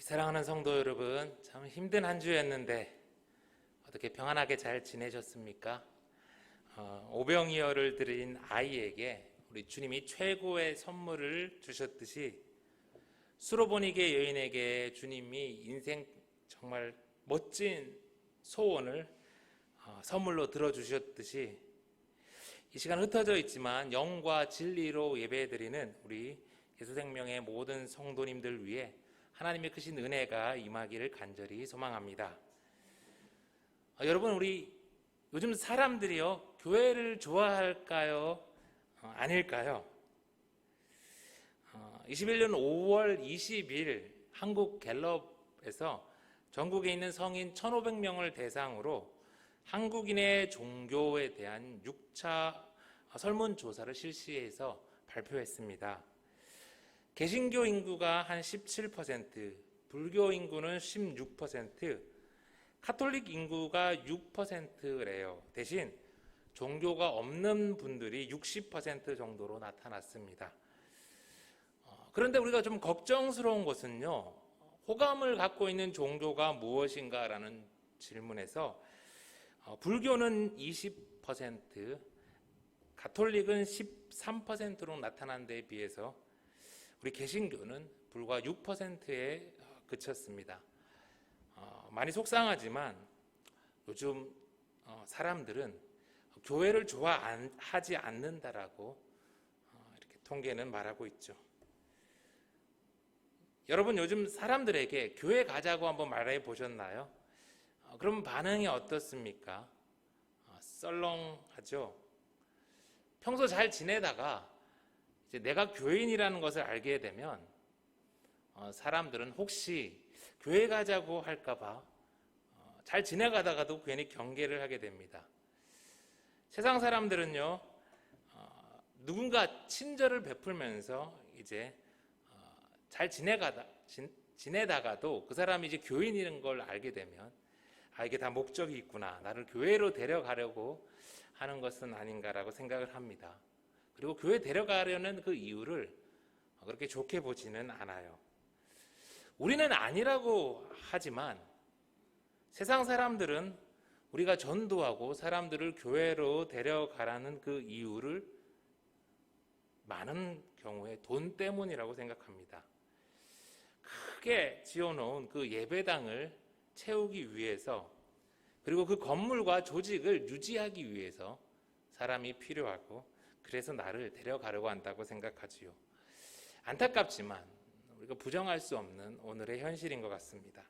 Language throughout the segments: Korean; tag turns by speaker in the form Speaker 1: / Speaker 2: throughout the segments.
Speaker 1: 사랑하는 성도 여러분, 참 힘든 한 주였는데 어떻게 평안하게 잘 지내셨습니까? 오병이어를 드린 아이에게 우리 주님이 최고의 선물을 주셨듯이 수로보니게 여인에게 주님이 인생 정말 멋진 소원을 선물로 들어주셨듯이 이 시간 흩어져 있지만 영과 진리로 예배드리는 우리 예수생명의 모든 성도님들 위해 하나님의 크신 은혜가 임하기를 간절히 소망합니다. 여러분, 우리 요즘 사람들이요, 교회를 좋아할까요? 아닐까요? 21년 5월 20일 한국 갤럽에서 전국에 있는 성인 1,500명을 대상으로 한국인의 종교에 대한 6차 설문조사를 실시해서 발표했습니다. 개신교 인구가 한 17%, 불교 인구는 16%, 카톨릭 인구가 6%래요. 대신 종교가 없는 분들이 60% 정도로 나타났습니다. 그런데 우리가 좀 걱정스러운 것은요, 호감을 갖고 있는 종교가 무엇인가라는 질문에서 불교는 20%, 가톨릭은 13%로 나타난 데에 비해서 우리 개신교는 불과 6%에 그쳤습니다. 많이 속상하지만 요즘 사람들은 교회를 좋아하지 않는다라고 이렇게 통계는 말하고 있죠. 여러분, 요즘 사람들에게 교회 가자고 한번 말해 보셨나요? 그럼 반응이 어떻습니까? 썰렁하죠. 평소 잘 지내다가 이제 내가 교인이라는 것을 알게 되면 사람들은 혹시 교회 가자고 할까봐 잘 지내가다가도 괜히 경계를 하게 됩니다. 세상 사람들은요, 누군가 친절을 베풀면서 이제 잘 지내다가도 그 사람이 이제 교인인 걸 알게 되면 이게 다 목적이 있구나, 나를 교회로 데려가려고 하는 것은 아닌가라고 생각을 합니다. 그리고 교회 데려가려는 그 이유를 그렇게 좋게 보지는 않아요. 우리는 아니라고 하지만 세상 사람들은 우리가 전도하고 사람들을 교회로 데려가라는 그 이유를 많은 경우에 돈 때문이라고 생각합니다. 크게 지어놓은 그 예배당을 채우기 위해서, 그리고 그 건물과 조직을 유지하기 위해서 사람이 필요하고, 그래서 나를 데려가려고 한다고 생각하지요. 안타깝지만 우리가 부정할 수 없는 오늘의 현실인 것 같습니다.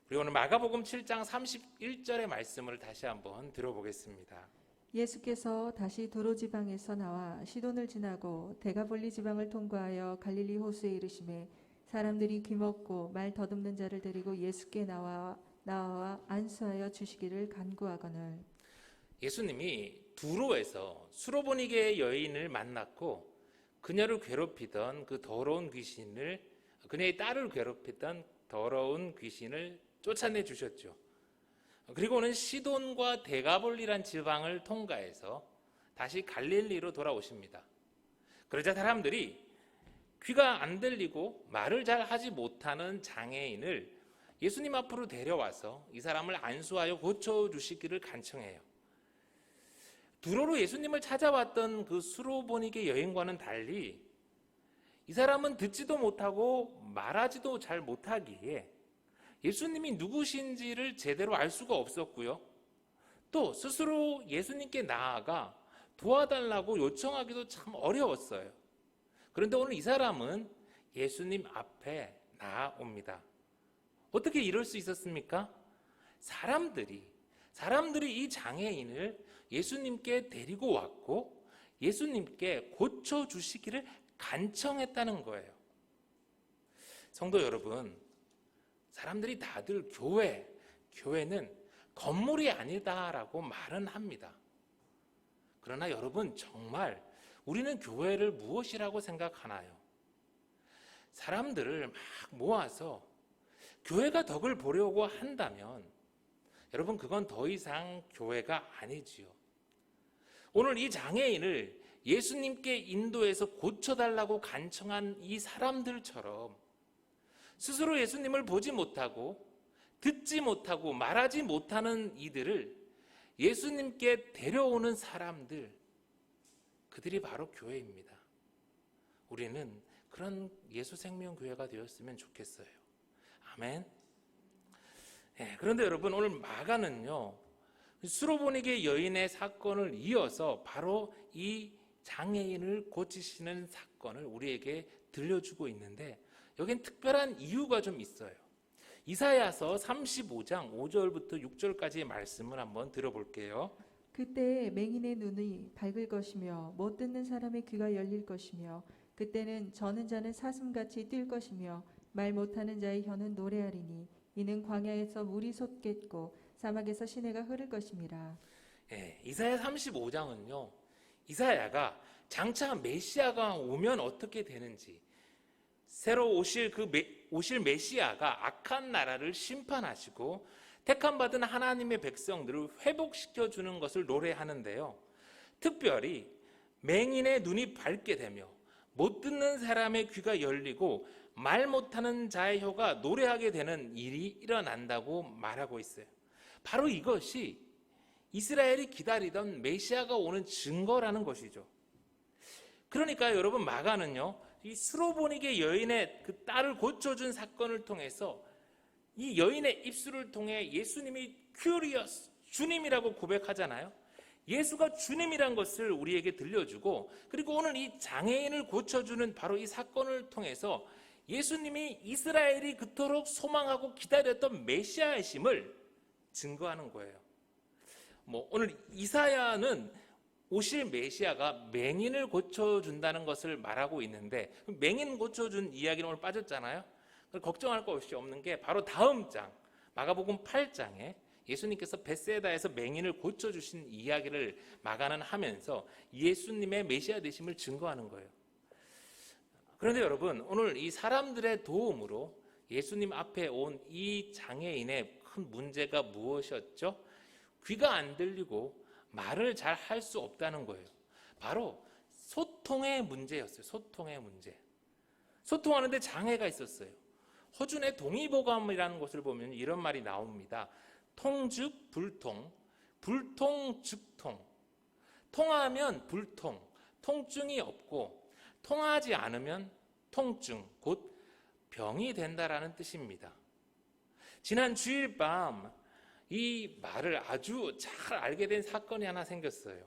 Speaker 1: 우리 오늘 마가복음 7장 31절의 말씀을 다시 한번 들어보겠습니다.
Speaker 2: 예수께서 다시 도로 지방에서 나와 시돈을 지나고 데가볼리 지방을 통과하여 갈릴리 호수에 이르시매 사람들이 귀먹고 말 더듬는 자를 데리고 예수께 나와 안수하여 주시기를 간구하거늘.
Speaker 1: 예수님이 두로에서 수로보니게 여인을 만났고 그녀를 괴롭히던 그 더러운 귀신을, 그녀의 딸을 괴롭히던 더러운 귀신을 쫓아내 주셨죠. 그리고는 시돈과 데가볼리란 지방을 통과해서 다시 갈릴리로 돌아오십니다. 그러자 사람들이 귀가 안 들리고 말을 잘 하지 못하는 장애인을 예수님 앞으로 데려와서 이 사람을 안수하여 고쳐주시기를 간청해요. 두로로 예수님을 찾아왔던 그 수로보니게 여인과는 달리 이 사람은 듣지도 못하고 말하지도 잘 못하기에 예수님이 누구신지를 제대로 알 수가 없었고요. 또 스스로 예수님께 나아가 도와달라고 요청하기도 참 어려웠어요. 그런데 오늘 이 사람은 예수님 앞에 나아옵니다. 어떻게 이럴 수 있었습니까? 사람들이 이 장애인을 예수님께 데리고 왔고 예수님께 고쳐주시기를 간청했다는 거예요. 성도 여러분, 사람들이 다들 교회는 건물이 아니다라고 말은 합니다. 그러나 여러분, 정말 우리는 교회를 무엇이라고 생각하나요? 사람들을 막 모아서 교회가 덕을 보려고 한다면 여러분, 그건 더 이상 교회가 아니지요. 오늘 이 장애인을 예수님께 인도해서 고쳐달라고 간청한 이 사람들처럼 스스로 예수님을 보지 못하고 듣지 못하고 말하지 못하는 이들을 예수님께 데려오는 사람들, 그들이 바로 교회입니다. 우리는 그런 예수생명교회가 되었으면 좋겠어요. 아멘. 그런데 여러분, 오늘 마가는요, 수로보니게 여인의 사건을 이어서 바로 이 장애인을 고치시는 사건을 우리에게 들려주고 있는데, 여긴 특별한 이유가 좀 있어요. 이사야서 35장 5절부터 6절까지의 말씀을 한번 들어볼게요.
Speaker 2: 그때 맹인의 눈이 밝을 것이며 못 듣는 사람의 귀가 열릴 것이며 그때는 저는 자는 사슴같이 뛸 것이며 말 못하는 자의 혀는 노래하리니 이는 광야에서 물이 솟겠고 사막에서 시내가 흐를 것임이라.
Speaker 1: 이사야 35장은요, 이사야가 장차 메시아가 오면 어떻게 되는지, 새로 오실 메시아가 악한 나라를 심판하시고 택함받은 하나님의 백성들을 회복시켜 주는 것을 노래하는데요, 특별히 맹인의 눈이 밝게 되며 못 듣는 사람의 귀가 열리고 말 못하는 자의 혀가 노래하게 되는 일이 일어난다고 말하고 있어요. 바로 이것이 이스라엘이 기다리던 메시아가 오는 증거라는 것이죠. 그러니까 여러분, 마가는요, 이 스로보니게 여인의 그 딸을 고쳐준 사건을 통해서 이 여인의 입술을 통해 예수님이 큐리어스, 주님이라고 고백하잖아요. 예수가 주님이란 것을 우리에게 들려주고, 그리고 오늘 이 장애인을 고쳐주는 바로 이 사건을 통해서 예수님이 이스라엘이 그토록 소망하고 기다렸던 메시아이심을 증거하는 거예요. 오늘 이사야는 오실 메시아가 맹인을 고쳐준다는 것을 말하고 있는데, 맹인 고쳐준 이야기는 오늘 빠졌잖아요. 걱정할 것이 없는 게 바로 다음 장 마가복음 8장에 예수님께서 벳세다에서 맹인을 고쳐주신 이야기를 마가는 하면서 예수님의 메시아 되심을 증거하는 거예요. 그런데 여러분, 오늘 이 사람들의 도움으로 예수님 앞에 온 이 장애인의 큰 문제가 무엇이었죠? 귀가 안 들리고 말을 잘 할 수 없다는 거예요. 바로 소통의 문제였어요. 소통의 문제. 소통하는데 장애가 있었어요. 허준의 동의보감이라는 것을 보면 이런 말이 나옵니다. 통즉 불통, 불통즉통. 통하면 불통, 통증이 없고, 통하지 않으면 통증, 곧 병이 된다라는 뜻입니다. 지난 주일 밤 이 말을 아주 잘 알게 된 사건이 하나 생겼어요.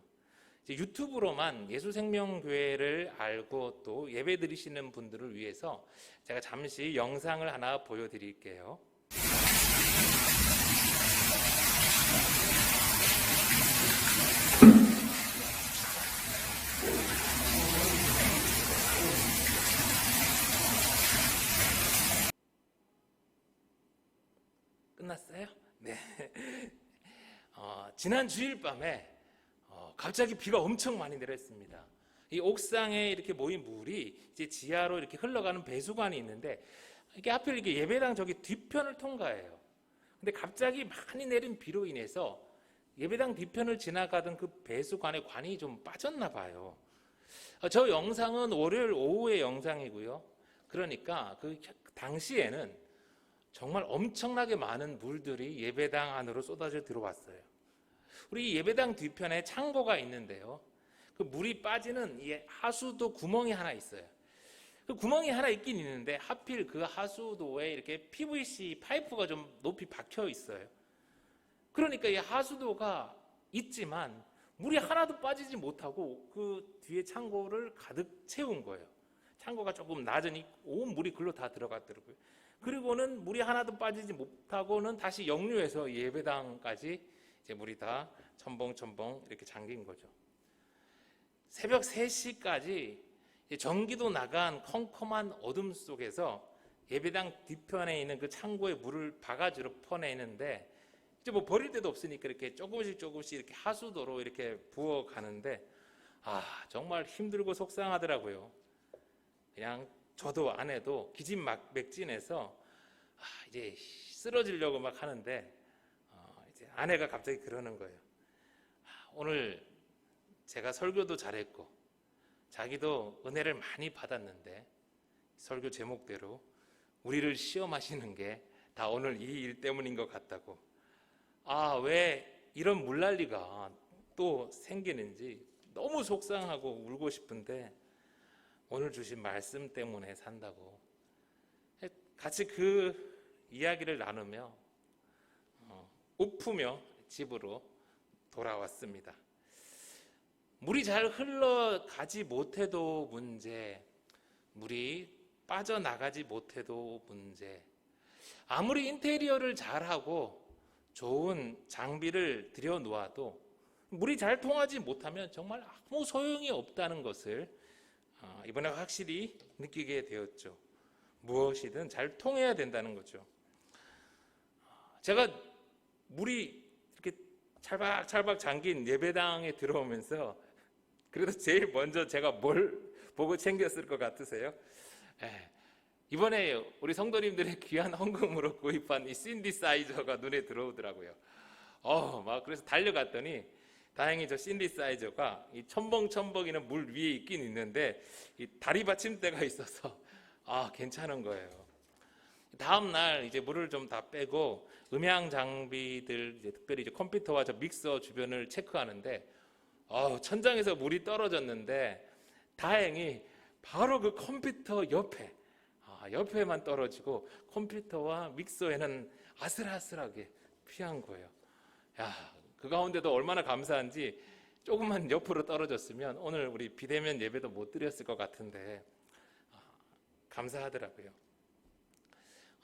Speaker 1: 유튜브로만 예수생명교회를 알고 또 예배 드리시는 분들을 위해서 제가 잠시 영상을 하나 보여드릴게요. 끝났어요? 네. 지난 주일 밤에 갑자기 비가 엄청 많이 내렸습니다. 이 옥상에 이렇게 모인 물이 이제 지하로 이렇게 흘러가는 배수관이 있는데, 이게 하필 이게 예배당 저기 뒤편을 통과해요. 근데 갑자기 많이 내린 비로 인해서 예배당 뒤편을 지나가던 그 배수관의 관이 좀 빠졌나 봐요. 저 영상은 월요일 오후의 영상이고요. 그러니까 그 당시에는 정말 엄청나게 많은 물들이 예배당 안으로 쏟아져 들어왔어요. 우리 예배당 뒤편에 창고가 있는데요, 그 물이 빠지는 이 하수도 구멍이 하나 있어요. 그 구멍이 하나 있긴 있는데 하필 그 하수도에 이렇게 PVC 파이프가 좀 높이 박혀 있어요. 그러니까 이 하수도가 있지만 물이 하나도 빠지지 못하고 그 뒤에 창고를 가득 채운 거예요. 창고가 조금 낮으니 온 물이 글로 다 들어갔더라고요. 그리고는 물이 하나도 빠지지 못하고는 다시 역류해서 예배당까지 이제 물이 다 첨벙첨벙 이렇게 잠긴 거죠. 새벽 3시까지 전기도 나간 컴컴한 어둠 속에서 예배당 뒤편에 있는 그 창고에 물을 바가지로 퍼내는데, 이제 뭐 버릴 데도 없으니까 이렇게 조금씩 이렇게 하수도로 이렇게 부어 가는데, 정말 힘들고 속상하더라고요. 그냥 저도 아내도 기진맥진해서 이제 쓰러지려고 막 하는데, 이제 아내가 갑자기 그러는 거예요. 오늘 제가 설교도 잘했고 자기도 은혜를 많이 받았는데 설교 제목대로 우리를 시험하시는 게 다 오늘 이 일 때문인 것 같다고. 왜 이런 물난리가 또 생기는지 너무 속상하고 울고 싶은데 오늘 주신 말씀 때문에 산다고. 같이 그 이야기를 나누며 웃으며 집으로 돌아왔습니다. 물이 잘 흘러가지 못해도 문제, 물이 빠져나가지 못해도 문제, 아무리 인테리어를 잘하고 좋은 장비를 들여놓아도 물이 잘 통하지 못하면 정말 아무 소용이 없다는 것을 이번에 확실히 느끼게 되었죠. 무엇이든 잘 통해야 된다는 거죠. 제가 물이 이렇게 찰박찰박 잠긴 예배당에 들어오면서 그래도 제일 먼저 제가 뭘 보고 챙겼을 것 같으세요? 이번에 우리 성도님들의 귀한 헌금으로 구입한 이 신디사이저가 눈에 들어오더라고요. 그래서 달려갔더니 다행히 저 신디사이저가 이 첨벙첨벙이는 물 위에 있긴 있는데 이 다리 받침대가 있어서 괜찮은 거예요. 다음 날 이제 물을 좀 다 빼고 음향 장비들, 이제 특별히 이제 컴퓨터와 저 믹서 주변을 체크하는데 천장에서 물이 떨어졌는데 다행히 바로 그 컴퓨터 옆에만 떨어지고 컴퓨터와 믹서에는 아슬아슬하게 피한 거예요. 그 가운데도 얼마나 감사한지 조금만 옆으로 떨어졌으면 오늘 우리 비대면 예배도 못 드렸을 것 같은데 감사하더라고요.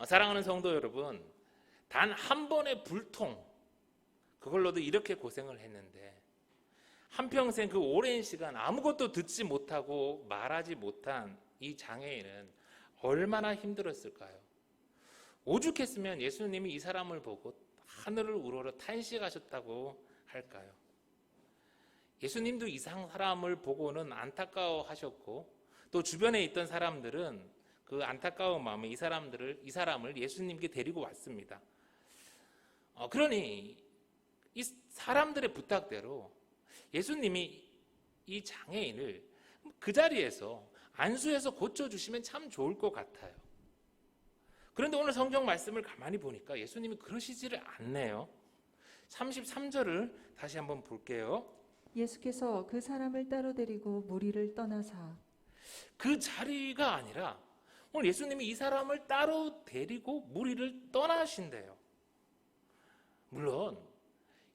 Speaker 1: 사랑하는 성도 여러분, 단 한 번의 불통 그걸로도 이렇게 고생을 했는데 한평생 그 오랜 시간 아무것도 듣지 못하고 말하지 못한 이 장애인은 얼마나 힘들었을까요? 오죽했으면 예수님이 이 사람을 보고 하늘을 우러러 탄식하셨다고 할까요? 예수님도 이 사람을 보고는 안타까워하셨고 또 주변에 있던 사람들은 그 안타까운 마음에 이 사람을 예수님께 데리고 왔습니다. 그러니 이 사람들의 부탁대로 예수님이 이 장애인을 그 자리에서 안수해서 고쳐주시면 참 좋을 것 같아요. 그런데 오늘 성경 말씀을 가만히 보니까 예수님이 그러시지를 않네요. 33절을 다시 한번 볼게요.
Speaker 2: 예수께서 그 사람을 따로 데리고 무리를 떠나사.
Speaker 1: 그 자리가 아니라 오늘 예수님이 이 사람을 따로 데리고 무리를 떠나신대요. 물론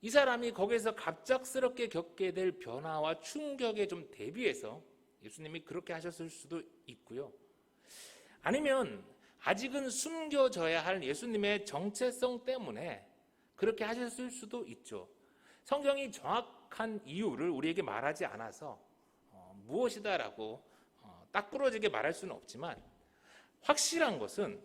Speaker 1: 이 사람이 거기서 갑작스럽게 겪게 될 변화와 충격에 좀 대비해서 예수님이 그렇게 하셨을 수도 있고요. 아니면 아직은 숨겨져야 할 예수님의 정체성 때문에 그렇게 하셨을 수도 있죠. 성경이 정확한 이유를 우리에게 말하지 않아서 무엇이다라고 딱 부러지게 말할 수는 없지만 확실한 것은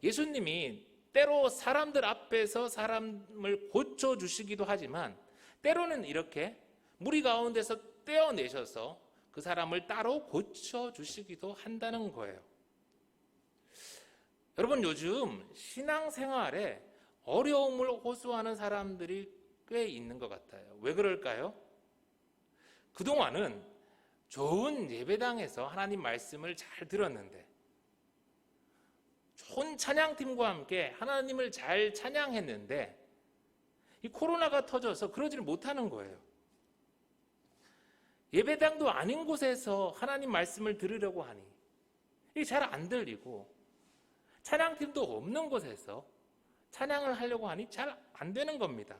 Speaker 1: 예수님이 때로 사람들 앞에서 사람을 고쳐주시기도 하지만 때로는 이렇게 무리 가운데서 떼어내셔서 그 사람을 따로 고쳐주시기도 한다는 거예요. 여러분, 요즘 신앙생활에 어려움을 호소하는 사람들이 꽤 있는 것 같아요. 왜 그럴까요? 그동안은 좋은 예배당에서 하나님 말씀을 잘 들었는데 좋은 찬양팀과 함께 하나님을 잘 찬양했는데 이 코로나가 터져서 그러지를 못하는 거예요. 예배당도 아닌 곳에서 하나님 말씀을 들으려고 하니 이게 잘 안 들리고 찬양팀도 없는 곳에서 찬양을 하려고 하니 잘 안 되는 겁니다.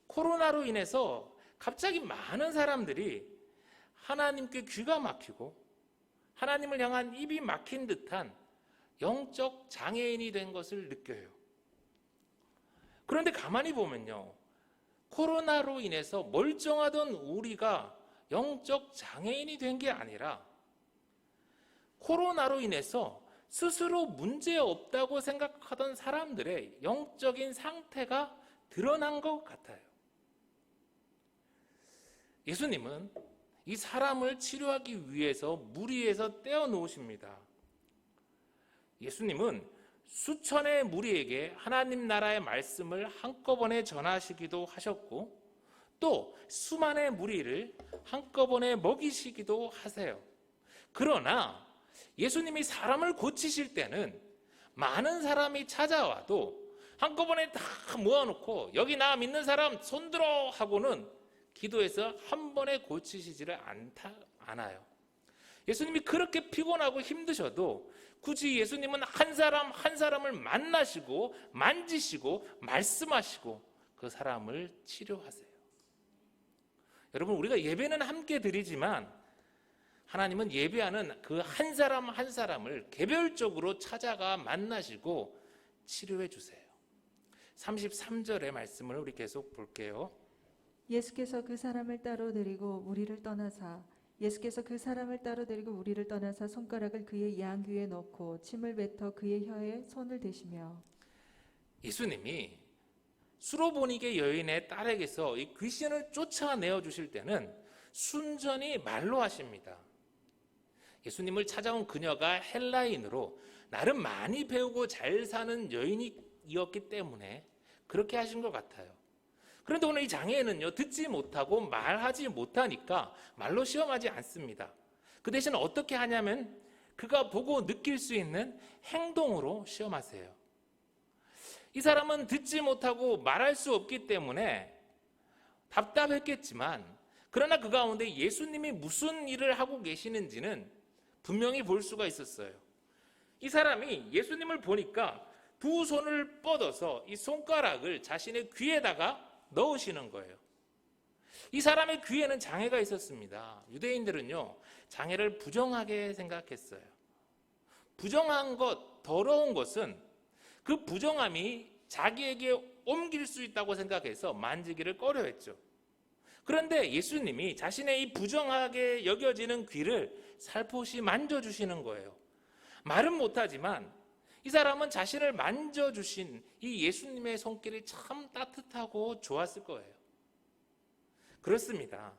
Speaker 1: 코로나로 인해서 갑자기 많은 사람들이 하나님께 귀가 막히고 하나님을 향한 입이 막힌 듯한 영적 장애인이 된 것을 느껴요. 그런데 가만히 보면요, 코로나로 인해서 멀쩡하던 우리가 영적 장애인이 된 게 아니라 코로나로 인해서 스스로 문제 없다고 생각하던 사람들의 영적인 상태가 드러난 것 같아요. 예수님은 이 사람을 치료하기 위해서 무리에서 떼어놓으십니다. 예수님은 수천의 무리에게 하나님 나라의 말씀을 한꺼번에 전하시기도 하셨고 또 수만의 무리를 한꺼번에 먹이시기도 하세요. 그러나 예수님이 사람을 고치실 때는 많은 사람이 찾아와도 한꺼번에 다 모아놓고 여기 나 믿는 사람 손들어 하고는 기도해서 한 번에 고치시지를 않아요. 예수님이 그렇게 피곤하고 힘드셔도 굳이 예수님은 한 사람 한 사람을 만나시고 만지시고 말씀하시고 그 사람을 치료하세요. 여러분, 우리가 예배는 함께 드리지만 하나님은 예배하는 그 한 사람 한 사람을 개별적으로 찾아가 만나시고 치료해 주세요. 33절의 말씀을 우리 계속 볼게요.
Speaker 2: 예수께서 그 사람을 따로 데리고 무리를 떠나사 손가락을 그의 양귀에 넣고 침을 뱉어 그의 혀에 손을 대시며.
Speaker 1: 예수님이 수로보니게 여인의 딸에게서 이 귀신을 쫓아내어 주실 때는 순전히 말로 하십니다. 예수님을 찾아온 그녀가 헬라인으로 나름 많이 배우고 잘 사는 여인이었기 때문에 그렇게 하신 것 같아요. 그런데 오늘 이 장애인은요, 듣지 못하고 말하지 못하니까 말로 시험하지 않습니다. 그 대신 어떻게 하냐면 그가 보고 느낄 수 있는 행동으로 시험하세요. 이 사람은 듣지 못하고 말할 수 없기 때문에 답답했겠지만, 그러나 그 가운데 예수님이 무슨 일을 하고 계시는지는 분명히 볼 수가 있었어요. 이 사람이 예수님을 보니까 두 손을 뻗어서 이 손가락을 자신의 귀에다가 넣으시는 거예요. 이 사람의 귀에는 장애가 있었습니다. 유대인들은요, 장애를 부정하게 생각했어요. 부정한 것, 더러운 것은 그 부정함이 자기에게 옮길 수 있다고 생각해서 만지기를 꺼려했죠. 그런데 예수님이 자신의 이 부정하게 여겨지는 귀를 살포시 만져주시는 거예요. 말은 못하지만 이 사람은 자신을 만져주신 이 예수님의 손길이 참 따뜻하고 좋았을 거예요. 그렇습니다.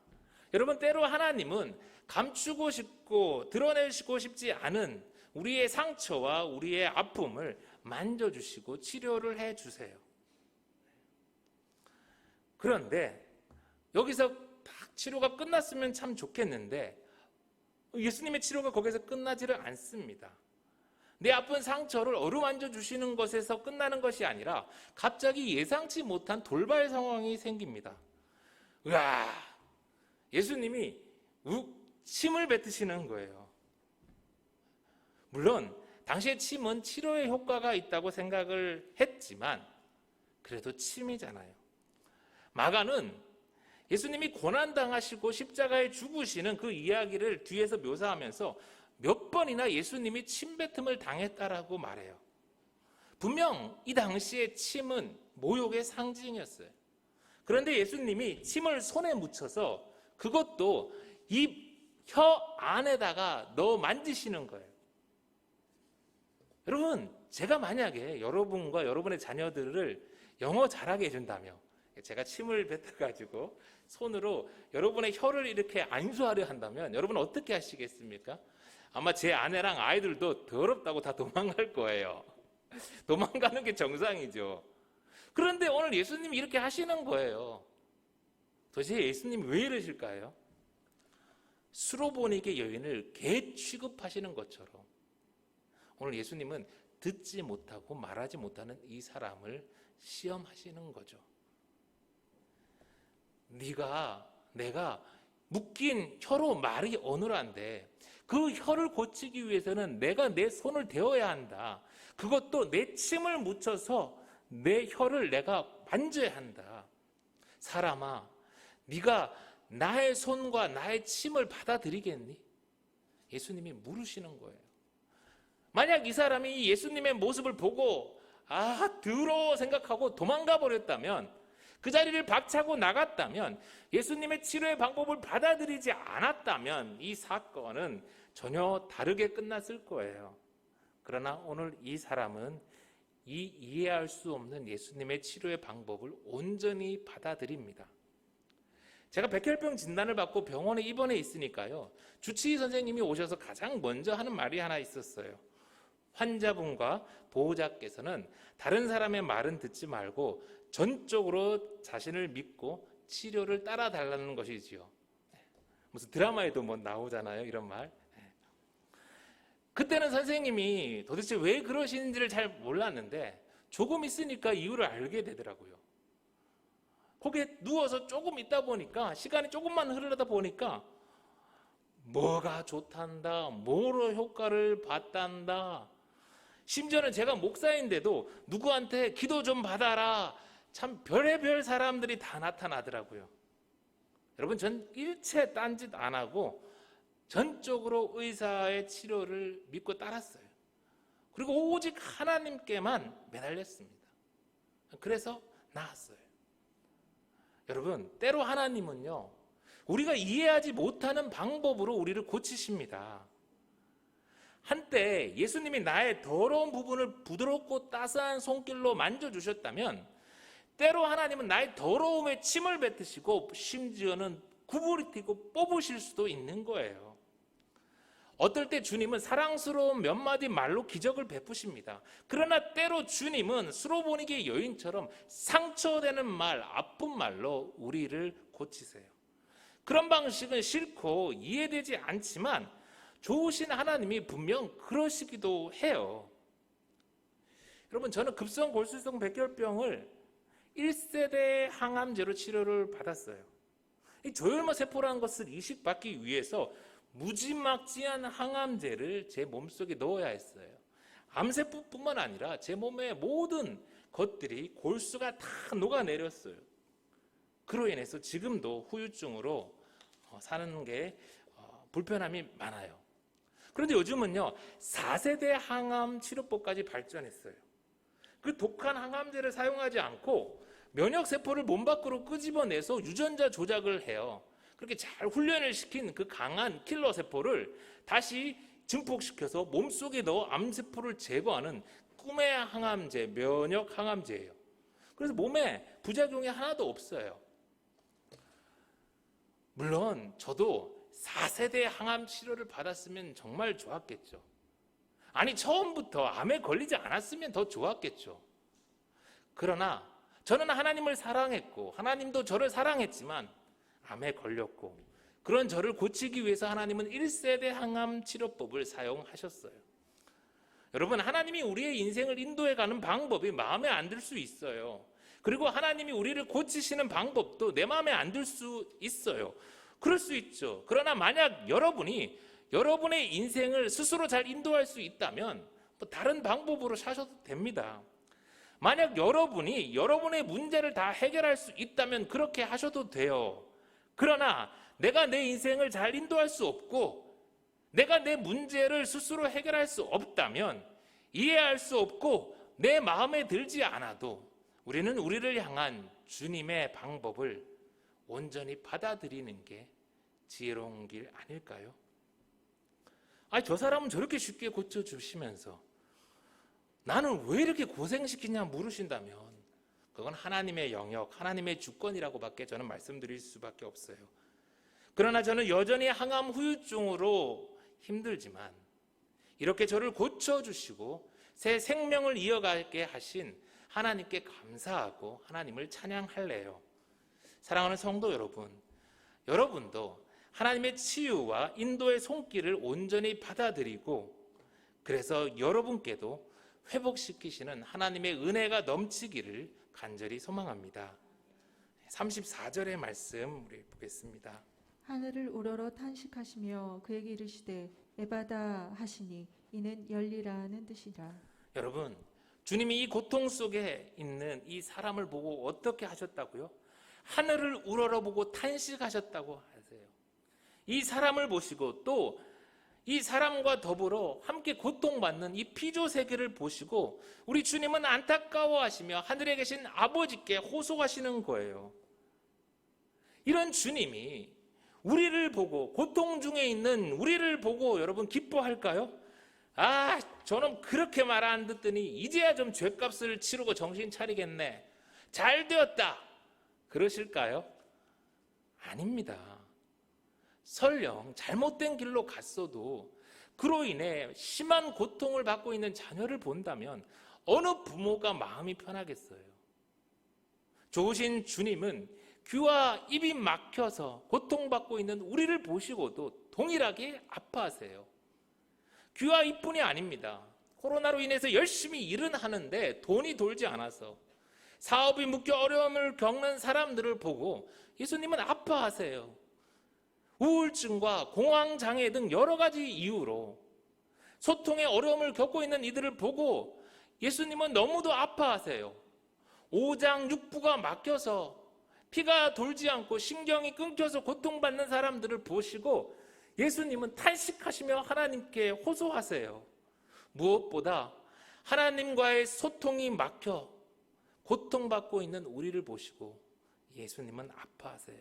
Speaker 1: 여러분, 때로 하나님은 감추고 싶고 드러내시고 싶지 않은 우리의 상처와 우리의 아픔을 만져주시고 치료를 해주세요. 그런데 여기서 딱 치료가 끝났으면 참 좋겠는데 예수님의 치료가 거기서 끝나지를 않습니다. 내 아픈 상처를 어루만져 주시는 것에서 끝나는 것이 아니라 갑자기 예상치 못한 돌발 상황이 생깁니다. 으아! 예수님이 침을 뱉으시는 거예요. 물론 당시에 침은 치료에 효과가 있다고 생각을 했지만 그래도 침이잖아요. 마가는 예수님이 고난당하시고 십자가에 죽으시는 그 이야기를 뒤에서 묘사하면서 몇 번이나 예수님이 침뱉음을 당했다라고 말해요. 분명 이 당시에 침은 모욕의 상징이었어요. 그런데 예수님이 침을 손에 묻혀서 그것도 이 혀 안에다가 넣어 만지시는 거예요. 여러분, 제가 만약에 여러분과 여러분의 자녀들을 영어 잘하게 해준다며 제가 침을 뱉어가지고 손으로 여러분의 혀를 이렇게 안수하려 한다면 여러분 어떻게 하시겠습니까? 아마 제 아내랑 아이들도 더럽다고 다 도망갈 거예요. 도망가는 게 정상이죠. 그런데 오늘 예수님이 이렇게 하시는 거예요. 도대체 예수님이 왜 이러실까요? 수로보니게 여인을 개 취급하시는 것처럼 오늘 예수님은 듣지 못하고 말하지 못하는 이 사람을 시험하시는 거죠. 내가 묶인 혀로 말이 어눌한데 그 혀를 고치기 위해서는 내가 내 손을 대어야 한다. 그것도 내 침을 묻혀서 내 혀를 내가 만져야 한다. 사람아, 네가 나의 손과 나의 침을 받아들이겠니? 예수님이 물으시는 거예요. 만약 이 사람이 예수님의 모습을 보고 더러워 생각하고 도망가 버렸다면, 그 자리를 박차고 나갔다면, 예수님의 치료의 방법을 받아들이지 않았다면 이 사건은 전혀 다르게 끝났을 거예요. 그러나 오늘 이 사람은 이 이해할 수 없는 예수님의 치료의 방법을 온전히 받아들입니다. 제가 백혈병 진단을 받고 병원에 입원해 있으니까요, 주치의 선생님이 오셔서 가장 먼저 하는 말이 하나 있었어요. 환자분과 보호자께서는 다른 사람의 말은 듣지 말고 전적으로 자신을 믿고 치료를 따라달라는 것이지요. 무슨 드라마에도 나오잖아요, 이런 말. 그때는 선생님이 도대체 왜 그러시는지를 잘 몰랐는데 조금 있으니까 이유를 알게 되더라고요. 거기에 누워서 조금 있다 보니까, 시간이 조금만 흐르다 보니까 뭐가 좋단다, 뭐로 효과를 봤단다, 심지어는 제가 목사인데도 누구한테 기도 좀 받아라, 참 별의별 사람들이 다 나타나더라고요. 여러분, 전 일체 딴짓 안 하고 전적으로 의사의 치료를 믿고 따랐어요. 그리고 오직 하나님께만 매달렸습니다. 그래서 나았어요. 여러분, 때로 하나님은요, 우리가 이해하지 못하는 방법으로 우리를 고치십니다. 한때 예수님이 나의 더러운 부분을 부드럽고 따스한 손길로 만져주셨다면, 때로 하나님은 나의 더러움에 침을 뱉으시고 심지어는 구부리티고 뽑으실 수도 있는 거예요. 어떨 때 주님은 사랑스러운 몇 마디 말로 기적을 베푸십니다. 그러나 때로 주님은 수로보니게 여인처럼 상처되는 말, 아픈 말로 우리를 고치세요. 그런 방식은 싫고 이해되지 않지만 좋으신 하나님이 분명 그러시기도 해요. 여러분, 저는 급성 골수성 백혈병을 1세대 항암제로 치료를 받았어요. 이 조혈모 세포라는 것을 이식받기 위해서 무지막지한 항암제를 제 몸속에 넣어야 했어요. 암세포뿐만 아니라 제 몸의 모든 것들이 골수가 다 녹아내렸어요. 그로 인해서 지금도 후유증으로 사는 게 불편함이 많아요. 그런데 요즘은요, 4세대 항암 치료법까지 발전했어요. 그 독한 항암제를 사용하지 않고 면역세포를 몸 밖으로 끄집어내서 유전자 조작을 해요. 그렇게 잘 훈련을 시킨 그 강한 킬러 세포를 다시 증폭시켜서 몸속에 넣어 암세포를 제거하는 꿈의 항암제, 면역 항암제예요. 그래서 몸에 부작용이 하나도 없어요. 물론 저도 4세대 항암 치료를 받았으면 정말 좋았겠죠. 아니, 처음부터 암에 걸리지 않았으면 더 좋았겠죠. 그러나 저는 하나님을 사랑했고 하나님도 저를 사랑했지만 암에 걸렸고, 그런 저를 고치기 위해서 하나님은 1세대 항암 치료법을 사용하셨어요. 여러분, 하나님이 우리의 인생을 인도해가는 방법이 마음에 안 들 수 있어요. 그리고 하나님이 우리를 고치시는 방법도 내 마음에 안 들 수 있어요. 그럴 수 있죠. 그러나 만약 여러분이 여러분의 인생을 스스로 잘 인도할 수 있다면 다른 방법으로 사셔도 됩니다. 만약 여러분이 여러분의 문제를 다 해결할 수 있다면 그렇게 하셔도 돼요. 그러나 내가 내 인생을 잘 인도할 수 없고 내가 내 문제를 스스로 해결할 수 없다면, 이해할 수 없고 내 마음에 들지 않아도 우리는 우리를 향한 주님의 방법을 온전히 받아들이는 게 지혜로운 길 아닐까요? 아니, 저 사람은 저렇게 쉽게 고쳐주시면서 나는 왜 이렇게 고생시키냐 물으신다면 그건 하나님의 영역, 하나님의 주권이라고밖에 저는 말씀드릴 수밖에 없어요. 그러나 저는 여전히 항암 후유증으로 힘들지만 이렇게 저를 고쳐주시고 새 생명을 이어가게 하신 하나님께 감사하고 하나님을 찬양할래요. 사랑하는 성도 여러분, 여러분도 하나님의 치유와 인도의 손길을 온전히 받아들이고, 그래서 여러분께도 회복시키시는 하나님의 은혜가 넘치기를 간절히 소망합니다. 34절의 말씀 우리 보겠습니다.
Speaker 2: 하늘을 우러러 탄식하시며 그에게 이르시되 에바다 하시니 이는 열리라는 뜻이라.
Speaker 1: 여러분, 주님이 이 고통 속에 있는 이 사람을 보고 어떻게 하셨다고요? 하늘을 우러러보고 탄식하셨다고 하세요. 이 사람을 보시고 또 이 사람과 더불어 함께 고통받는 이 피조 세계를 보시고 우리 주님은 안타까워하시며 하늘에 계신 아버지께 호소하시는 거예요. 이런 주님이 우리를 보고, 고통 중에 있는 우리를 보고 여러분 기뻐할까요? 아, 저놈 그렇게 말 안 듣더니 이제야 좀 죗값을 치르고 정신 차리겠네, 잘 되었다, 그러실까요? 아닙니다. 설령 잘못된 길로 갔어도 그로 인해 심한 고통을 받고 있는 자녀를 본다면 어느 부모가 마음이 편하겠어요? 좋으신 주님은 귀와 입이 막혀서 고통받고 있는 우리를 보시고도 동일하게 아파하세요. 귀와 이뿐이 아닙니다. 코로나로 인해서 열심히 일은 하는데 돈이 돌지 않아서 사업이 묶여 어려움을 겪는 사람들을 보고 예수님은 아파하세요. 우울증과 공황장애 등 여러 가지 이유로 소통에 어려움을 겪고 있는 이들을 보고 예수님은 너무도 아파하세요. 오장육부가 막혀서 피가 돌지 않고 신경이 끊겨서 고통받는 사람들을 보시고 예수님은 탄식하시며 하나님께 호소하세요. 무엇보다 하나님과의 소통이 막혀 고통받고 있는 우리를 보시고 예수님은 아파하세요.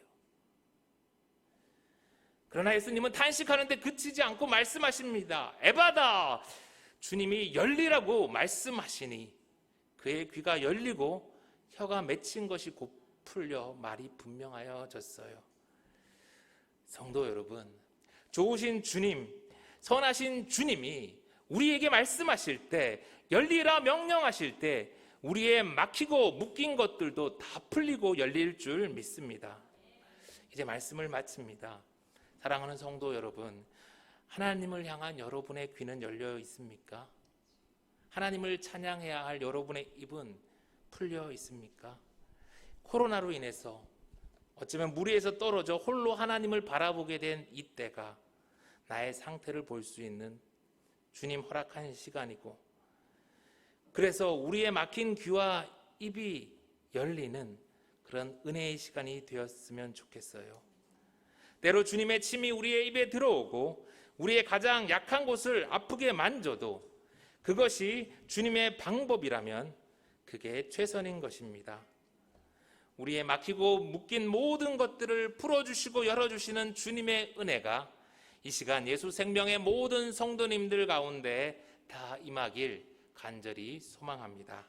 Speaker 1: 그러나 예수님은 탄식하는데 그치지 않고 말씀하십니다. 에바다! 주님이 열리라고 말씀하시니 그의 귀가 열리고 혀가 맺힌 것이 곧 풀려 말이 분명하여졌어요. 성도 여러분, 좋으신 주님, 선하신 주님이 우리에게 말씀하실 때, 열리라 명령하실 때 우리의 막히고 묶인 것들도 다 풀리고 열릴 줄 믿습니다. 이제 말씀을 마칩니다. 사랑하는 성도 여러분, 하나님을 향한 여러분의 귀는 열려 있습니까? 하나님을 찬양해야 할 여러분의 입은 풀려 있습니까? 코로나로 인해서 어쩌면 무리에서 떨어져 홀로 하나님을 바라보게 된 이때가 나의 상태를 볼 수 있는 주님 허락한 시간이고, 그래서 우리의 막힌 귀와 입이 열리는 그런 은혜의 시간이 되었으면 좋겠어요. 때로 주님의 침이 우리의 입에 들어오고 우리의 가장 약한 곳을 아프게 만져도 그것이 주님의 방법이라면 그게 최선인 것입니다. 우리의 막히고 묶인 모든 것들을 풀어주시고 열어주시는 주님의 은혜가 이 시간 예수 생명의 모든 성도님들 가운데 다 임하길 간절히 소망합니다.